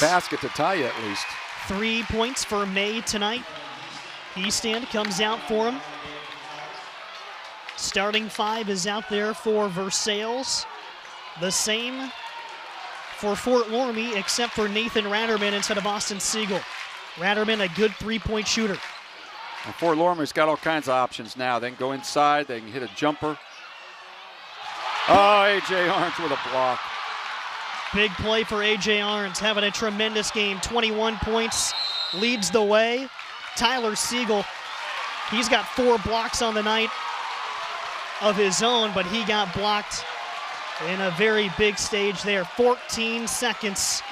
basket to tie you at least. 3 points for May tonight. Easton comes out for him. Starting 5 is out there for Versailles. The same for Fort Loramie, except for Nathan Ratterman instead of Austin Siegel. Ratterman, a good 3-point shooter. And Fort Loramie's got all kinds of options now. They can go inside, they can hit a jumper. Oh, A.J. Arns with a block. Big play for A.J. Arns, having a tremendous game. 21 points, leads the way. Tyler Siegel, he's got 4 blocks on the night of his own, but he got blocked in a very big stage there. 14 seconds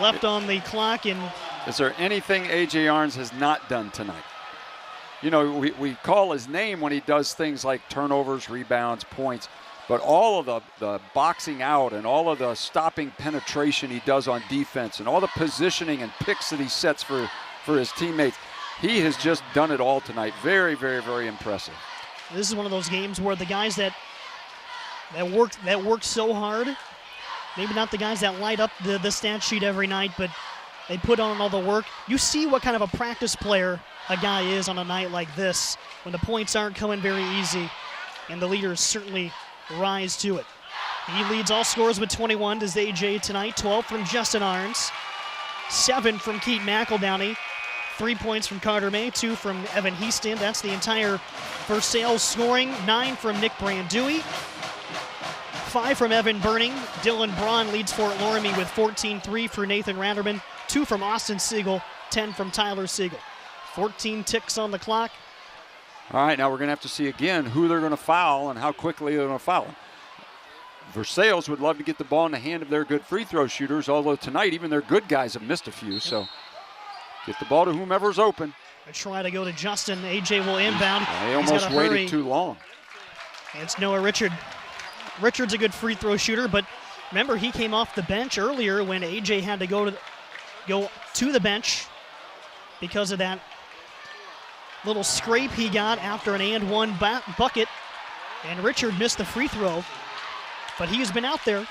left on the clock. And is there anything A.J. Arns has not done tonight? You know, we call his name when he does things like turnovers, rebounds, points, but all of the boxing out and all of the stopping penetration he does on defense and all the positioning and picks that he sets for his teammates, he has just done it all tonight. Very, very, very impressive. This is one of those games where the guys that work so hard, maybe not the guys that light up the stat sheet every night, but they put on all the work. You see what kind of a practice player a guy is on a night like this when the points aren't coming very easy, and the leaders certainly rise to it. He leads all scorers with 21 to AJ tonight. 12 from Justin Arns, 7 from Keaton McEldowney, 3 points from Carter May, 2 from Evan Heaston. That's the entire Versailles scoring. 9 from Nick Brandui, 5 from Evan Burning. Dylan Braun leads Fort Loramie with 14, 3 for Nathan Ratterman, 2 from Austin Siegel, 10 from Tyler Siegel. 14 ticks on the clock. All right, now we're going to have to see again who they're going to foul and how quickly they're going to foul them. Versailles would love to get the ball in the hand of their good free throw shooters, although tonight even their good guys have missed a few, so get the ball to whomever's open. I try to go to Justin. AJ will inbound. They almost waited too long. And it's Noah Richard. Richard's a good free throw shooter, but remember he came off the bench earlier when AJ had to go to the bench because of that little scrape he got after an and one bucket. And Richard missed the free throw, but he's been out there.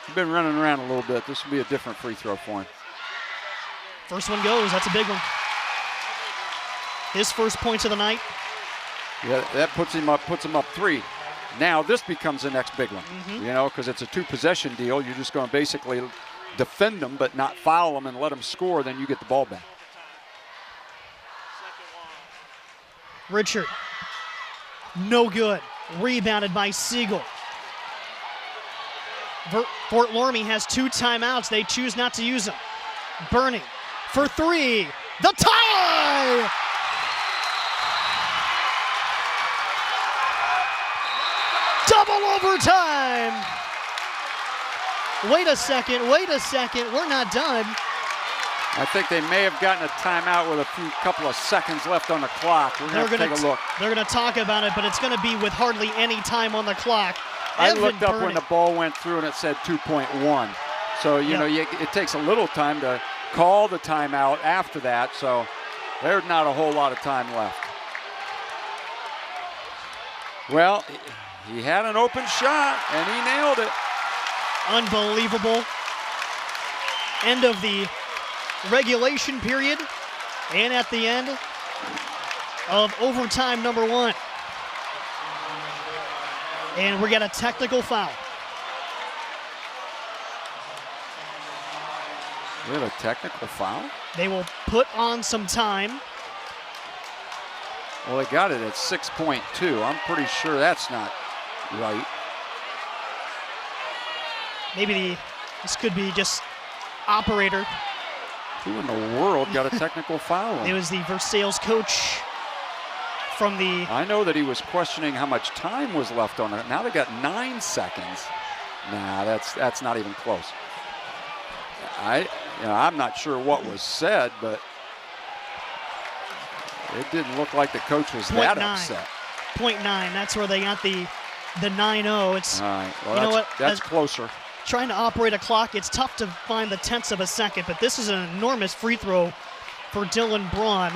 He's been running around a little bit. This will be a different free throw for him. First one goes. That's a big one. His first points of the night. Yeah, that puts him up 3. Now this becomes the next big one, you know, because it's a 2-possession deal. You're just going to basically defend them but not foul them and let them score, then you get the ball back. Richard, no good. Rebounded by Siegel. Fort Loramie has 2 timeouts. They choose not to use them. Burning for 3. The tie! Double overtime! Wait a second, we're not done. I think they may have gotten a timeout with a couple of seconds left on the clock. We're going to take a look. They're going to talk about it, but it's going to be with hardly any time on the clock. I looked up when the ball went through and it said 2.1. So, you know, it takes a little time to call the timeout after that. So there's not a whole lot of time left. Well, he had an open shot and he nailed it. Unbelievable. End of the regulation period and at the end of overtime number 1. And we got a technical foul. We have a technical foul? They will put on some time. Well, they got it at 6.2. I'm pretty sure that's not right. Maybe this could be just operator. Who in the world got a technical foul? It was the Versailles coach from the... I know that he was questioning how much time was left on it. Now they got 9 seconds. Nah, that's not even close. I'm not sure what was said, but it didn't look like the coach was that upset. 0.9. That's where they got the 9-0. It's, all right. Well, you know what? That's closer. Trying to operate a clock, it's tough to find the tenths of a second, but this is an enormous free throw for Dylan Braun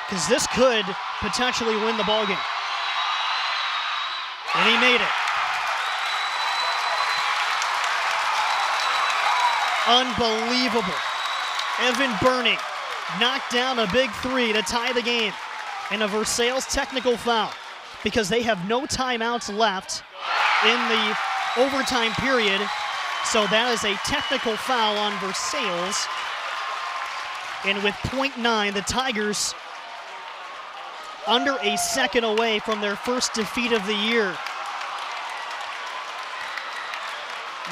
because this could potentially win the ballgame. And he made it. Unbelievable. Evan Burning knocked down a big three to tie the game. And a Versailles technical foul because they have no timeouts left in the overtime period. So that is a technical foul on Versailles. And with .9, the Tigers under a second away from their first defeat of the year.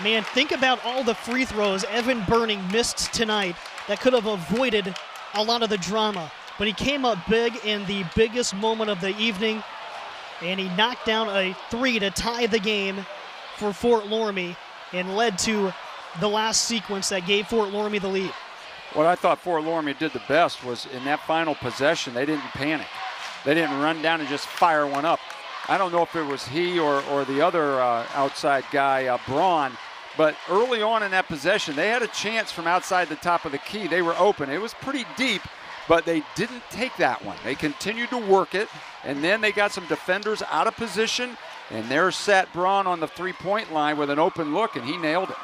Man, think about all the free throws Evan Burning missed tonight that could have avoided a lot of the drama. But he came up big in the biggest moment of the evening, and he knocked down a three to tie the game for Fort Loramie and led to the last sequence that gave Fort Loramie the lead. What I thought Fort Loramie did the best was in that final possession, they didn't panic. They didn't run down and just fire one up. I don't know if it was he or the other outside guy, Braun, but early on in that possession, they had a chance from outside the top of the key. They were open. It was pretty deep, but they didn't take that one. They continued to work it, and then they got some defenders out of position, and there sat Braun on the three-point line with an open look, and he nailed it.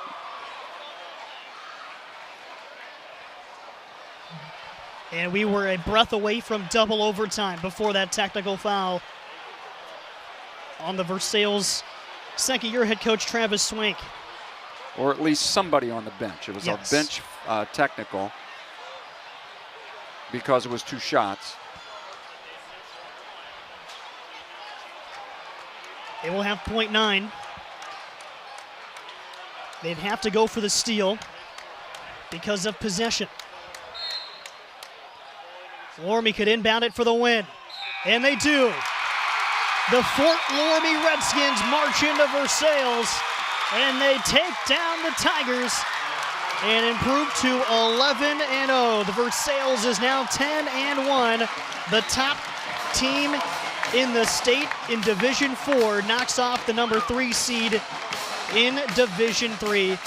And we were a breath away from double overtime before that technical foul on the Versailles second-year head coach Travis Swank. Or at least somebody on the bench. It was a bench technical because it was two shots. They will have .9. They'd have to go for the steal because of possession. Loramie could inbound it for the win, and they do. The Fort Loramie Redskins march into Versailles, and they take down the Tigers and improve to 11-0. The Versailles is now 10-1. The top team in the state in Division 4 knocks off the number 3 seed in Division 3.